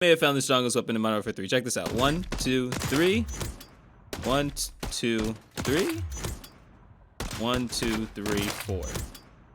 May have found the strongest weapon in Modern Warfare 3. Check this out. 1, 2, 3. 1, 2, 3. 1, 2, 3, 4.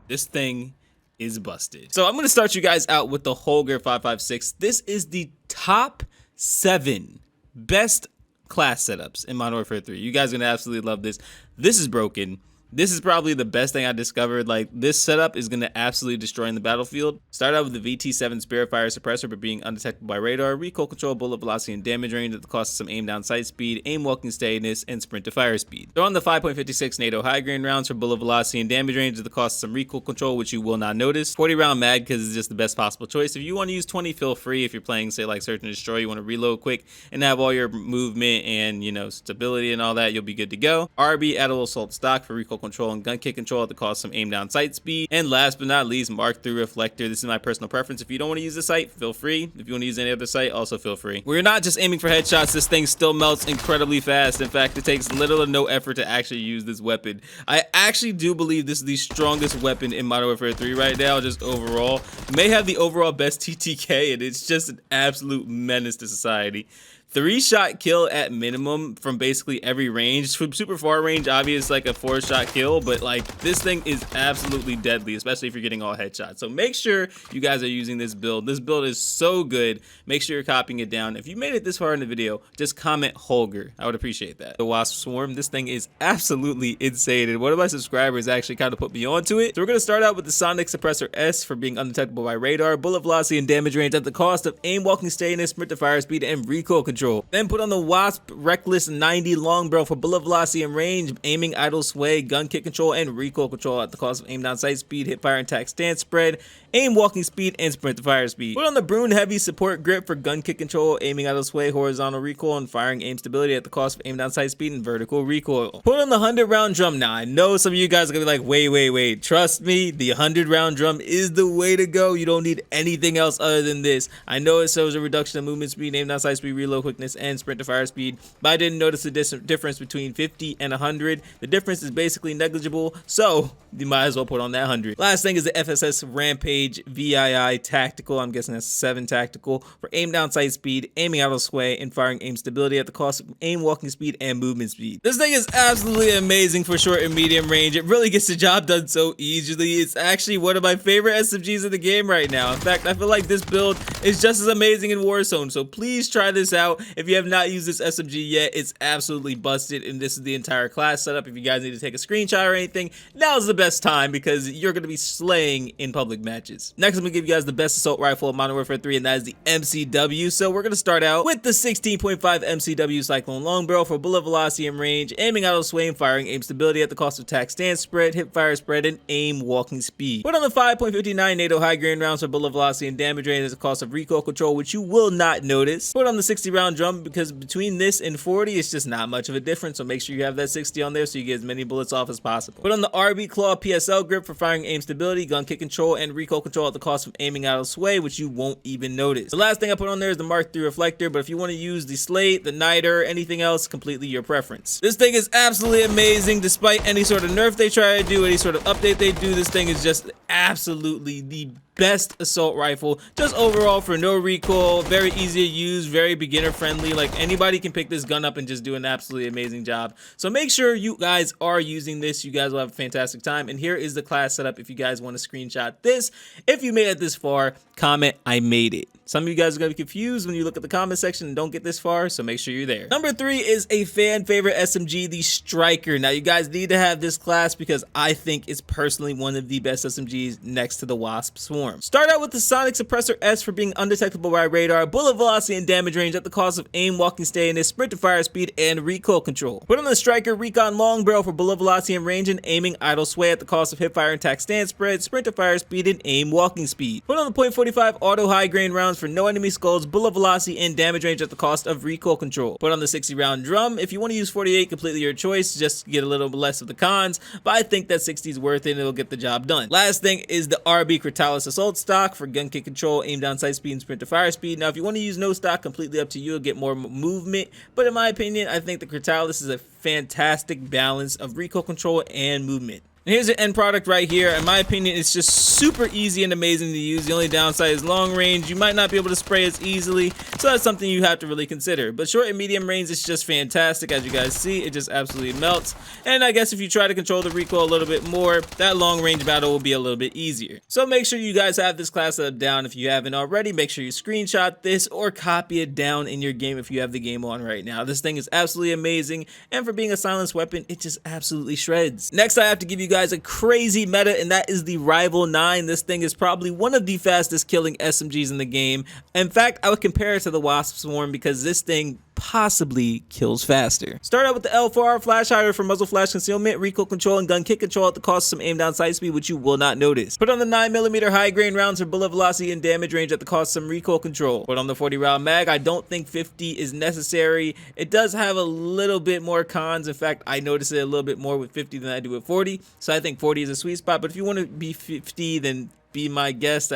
This thing is busted. So I'm gonna start you guys out with the Hoger 556. This is the top 7 best class setups in Modern Warfare 3. You guys are gonna absolutely love this. This is broken. This is probably the best thing I discovered. Like, this setup is going to absolutely destroy in the battlefield. Start out with the VT7 Spirit Fire Suppressor, but being undetectable by radar, recoil control, bullet velocity, and damage range at the cost of some aim down sight speed, aim walking steadiness, and sprint to fire speed. Throw on the 5.56 NATO high grain rounds for bullet velocity and damage range at the cost of some recoil control, which you will not notice. 40 round mag because it's just the best possible choice. If you want to use 20, feel free. If you're playing, say, like Search and Destroy, you want to reload quick and have all your movement and, you know, stability and all that, you'll be good to go. RB Adult Assault Stock for recoil control and gun kick control at the cost of some aim down sight speed. And last but not least, Mark III Reflector. This is my personal preference. If you don't want to use the sight, feel free. If you want to use any other sight, also feel free. We're not just aiming for headshots. This thing still melts incredibly fast. In fact, it takes little or no effort to actually use this weapon. I actually do believe this is the strongest weapon in Modern Warfare 3 right now, just overall. May have the overall best TTK, and it's just an absolute menace to society. 3-shot kill at minimum from basically every range. From super far range, obviously like a 4-shot kill, but like this thing is absolutely deadly, especially if you're getting all headshots. So make sure you guys are using this build. This build is so good. Make sure you're copying it down. If you made it this far in the video, just comment Hoger. I would appreciate that. The Wasp Swarm, this thing is absolutely insane, and one of my subscribers actually kind of put me onto it. So we're gonna start out with the Sonic Suppressor S for being undetectable by radar, bullet velocity and damage range at the cost of aim walking steadiness, sprint to fire speed, and recoil control. Then put on the Wasp Reckless 90 long barrel for bullet velocity and range, aiming idle sway, gun kick control, and recoil control at the cost of aim down sight speed, hip fire and tack stance spread, aim walking speed, and sprint to fire speed. Put on the Brune Heavy Support Grip for gun kick control, aiming idle sway, horizontal recoil, and firing aim stability at the cost of aim down sight speed and vertical recoil. Put on the 100 round drum. Now I know some of you guys are gonna be like, wait, trust me, the 100 round drum is the way to go. You don't need anything else other than this. I know it shows a reduction of movement speed, aim down sight speed, reload quickness, and sprint to fire speed, but I didn't notice the difference between 50 and 100. The difference is basically negligible, so you might as well put on that 100. Last thing is the FSS Rampage VII Tactical. I'm guessing that's 7 tactical for aim down sight speed, aiming out of sway, and firing aim stability at the cost of aim walking speed and movement speed. This thing is absolutely amazing for short and medium range. It really gets the job done so easily. It's actually one of my favorite SMGs in the game right now. In fact, I feel like this build is just as amazing in Warzone, so please try this out. If you have not used this SMG yet, it's absolutely busted, and this is the entire class setup. If you guys need to take a screenshot or anything, now's the best time because you're going to be slaying in public matches. Next, I'm going to give you guys the best assault rifle of Modern Warfare 3, and that is the MCW. So we're going to start out with the 16.5 MCW Cyclone Long Barrel for bullet velocity and range, aiming out of sway and firing aim stability at the cost of tack stance spread, hip fire spread, and aim walking speed. Put on the 5.59 NATO high grain rounds for bullet velocity and damage range at the cost of recoil control, which you will not notice. Put on the 60 round drum because between this and 40, it's just not much of a difference, so make sure you have that 60 on there so you get as many bullets off as possible. Put on the RB Claw PSL grip for firing aim stability, gun kick control, and recoil control at the cost of aiming out of sway, which you won't even notice. The last thing I put on there is the Mark III Reflector, but if you want to use the Slate, the Niter, anything else, completely your preference. This thing is absolutely amazing. Despite any sort of nerf they try to do, any sort of update they do, this thing is just absolutely the best assault rifle, just overall for no recoil, very easy to use, very beginner friendly. Like, anybody can pick this gun up and just do an absolutely amazing job. So make sure you guys are using this. You guys will have a fantastic time. And here is the class setup if you guys want to screenshot this. If you made it this far, comment I made it. Some of you guys are going to be confused when you look at the comment section and don't get this far, so make sure you're there. Number 3 is a fan favorite SMG, the Striker. Now, you guys need to have this class because I think it's personally one of the best SMGs next to the Wasp Swarm. Start out with the Sonic Suppressor S for being undetectable by radar, bullet velocity and damage range at the cost of aim walking steadiness, sprint to fire speed, and recoil control. Put on the Striker Recon Long Barrel for bullet velocity and range and aiming idle sway at the cost of hip fire and tack stance spread, sprint to fire speed, and aim walking speed. Put on the .45 auto high grain rounds for no enemy skulls, bullet velocity, and damage range at the cost of recoil control. Put on the 60 round drum. If you want to use 48, completely your choice, just get a little less of the cons, but I think that 60 is worth it and it'll get the job done. Last thing is the RB Critalis Assault Stock for gun kick control, aim down sight speed, and sprint to fire speed. Now, if you want to use no stock, completely up to you. You'll get more movement, but in my opinion, I think the Critalis is a fantastic balance of recoil control and movement. And here's the end product right here. In my opinion, it's just super easy and amazing to use. The only downside is long range. You might not be able to spray as easily, so that's something you have to really consider. But short and medium range is just fantastic. As you guys see, it just absolutely melts. And I guess if you try to control the recoil a little bit more, that long range battle will be a little bit easier. So make sure you guys have this class set up down if you haven't already. Make sure you screenshot this or copy it down in your game if you have the game on right now. This thing is absolutely amazing, and for being a silenced weapon, it just absolutely shreds. Next, I have to give you guys a crazy meta, and that is the Rival 9. This thing is probably one of the fastest killing SMGs in the game. In fact, I would compare it to the Wasp Swarm because this thing possibly kills faster. Start out with the L4R flash hider for muzzle flash concealment, recoil control, and gun kick control at the cost of some aim down sight speed, which you will not notice. Put on the 9mm high grain rounds for bullet velocity and damage range at the cost of some recoil control. Put on the 40 round mag. I don't think 50 is necessary. It does have a little bit more cons. In fact, I notice it a little bit more with 50 than I do with 40. So I think 40 is a sweet spot. But if you want to be 50, then be my guest.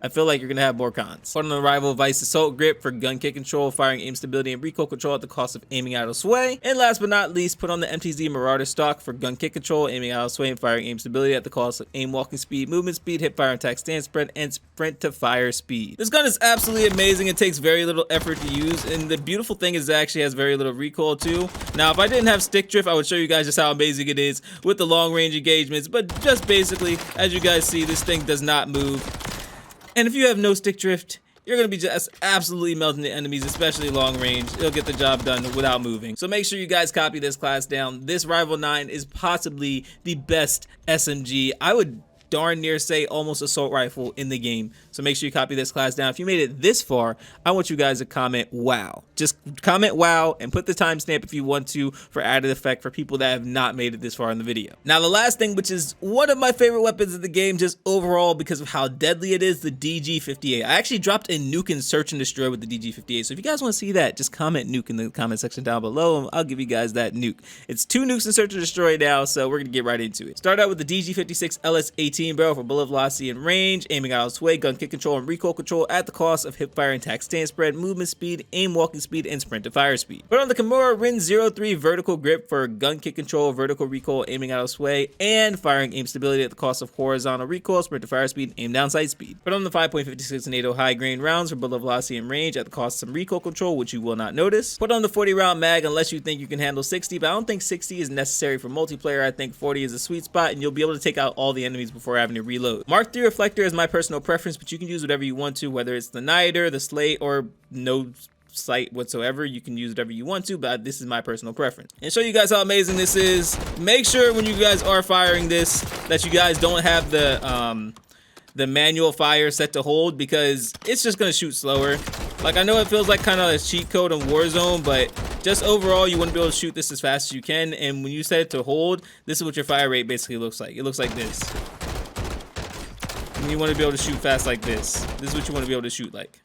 I feel like you're gonna have more cons. Put on the Rival Vice Assault Grip for gun kick control, firing aim stability, and recoil control at the cost of aiming out of sway. And last but not least, put on the MTZ Marauder stock for gun kick control, aiming out of sway, and firing aim stability at the cost of aim walking speed, movement speed, hip fire attack stance spread, and sprint to fire speed. This gun is absolutely amazing. It takes very little effort to use, and the beautiful thing is it actually has very little recoil too. Now, if I didn't have stick drift, I would show you guys just how amazing it is with the long range engagements, but just basically, as you guys see, this thing does not move. And if you have no stick drift, you're going to be just absolutely melting the enemies, especially long range. It'll get the job done without moving. So make sure you guys copy this class down. This Rival 9 is possibly the best SMG. I would darn near say almost assault rifle in the game. So make sure you copy this class down. If you made it this far, I want you guys to comment wow. Just comment wow and put the timestamp if you want to for added effect for people that have not made it this far in the video. Now the last thing, which is one of my favorite weapons in the game just overall because of how deadly it is, the DG58. I actually dropped a nuke in search and destroy with the DG58. So if you guys want to see that, just comment nuke in the comment section down below and I'll give you guys that nuke. It's 2 nukes in search and destroy now, so we're gonna get right into it. Start out with the DG56 LS18 barrel for bullet velocity and range, aiming out of sway, gun kick control, and recoil control at the cost of hip fire and attack stance spread, movement speed, aim walking speed, and sprint to fire speed. Put on the Kimura Rin 03 vertical grip for gun kick control, vertical recoil, aiming out of sway, and firing aim stability at the cost of horizontal recoil, sprint to fire speed, and aim down sight speed. Put on the 5.56 NATO high grain rounds for bullet velocity and range at the cost of some recoil control, which you will not notice. Put on the 40 round mag unless you think you can handle 60, but I don't think 60 is necessary for multiplayer. I think 40 is a sweet spot, and you'll be able to take out all the enemies before having to reload. Mark III reflector is my personal preference, but you can use whatever you want to, whether it's the Niter, the Slate, or no sight whatsoever. You can use whatever you want to, but this is my personal preference. And show you guys how amazing this is. Make sure when you guys are firing this that you guys don't have the manual fire set to hold, because it's just gonna shoot slower. Like, I know it feels like kind of a cheat code on Warzone, but just overall you want to be able to shoot this as fast as you can. And when you set it to hold, this is what your fire rate basically looks like. It looks like this. And you want to be able to shoot fast like this. This is what you want to be able to shoot like.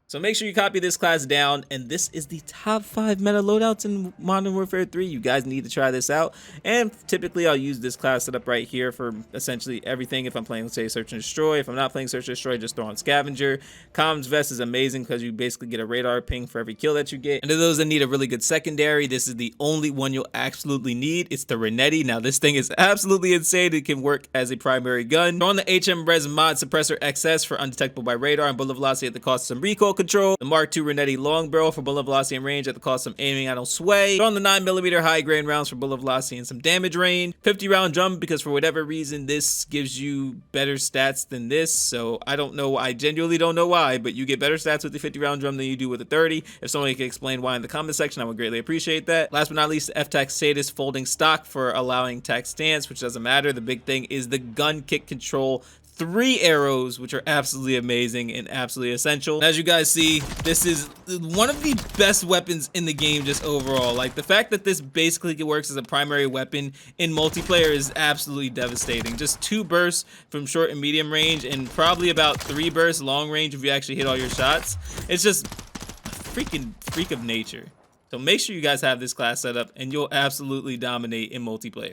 So make sure you copy this class down, and this is the top 5 meta loadouts in Modern Warfare 3. You guys need to try this out, and typically I'll use this class setup right here for essentially everything. If I'm playing, let's say, Search and Destroy. If I'm not playing Search and Destroy, just throw on Scavenger. Comms Vest is amazing because you basically get a radar ping for every kill that you get. And to those that need a really good secondary, this is the only one you'll absolutely need. It's the Retti. Now this thing is absolutely insane. It can work as a primary gun. Throw on the HM Res Mod Suppressor XS for undetectable by radar and bullet velocity at the cost of some recoil control. The Mark II Retti long barrel for bullet velocity and range at the cost of aiming out on sway. Throw on the 9mm high grain rounds for bullet velocity and some damage range. 50 round drum because for whatever reason this gives you better stats than this. So I don't know. I genuinely don't know why, but you get better stats with the 50 round drum than you do with the 30. If somebody can explain why in the comment section, I would greatly appreciate that. Last but not least, the F-Tac Sadist folding stock for allowing tac stance, which doesn't matter. The big thing is the gun kick control. 3 arrows, which are absolutely amazing and absolutely essential. And as you guys see, this is one of the best weapons in the game just overall. Like, the fact that this basically works as a primary weapon in multiplayer is absolutely devastating. Just 2 bursts from short and medium range and probably about 3 bursts long range if you actually hit all your shots. It's just a freaking freak of nature. So make sure you guys have this class set up and you'll absolutely dominate in multiplayer.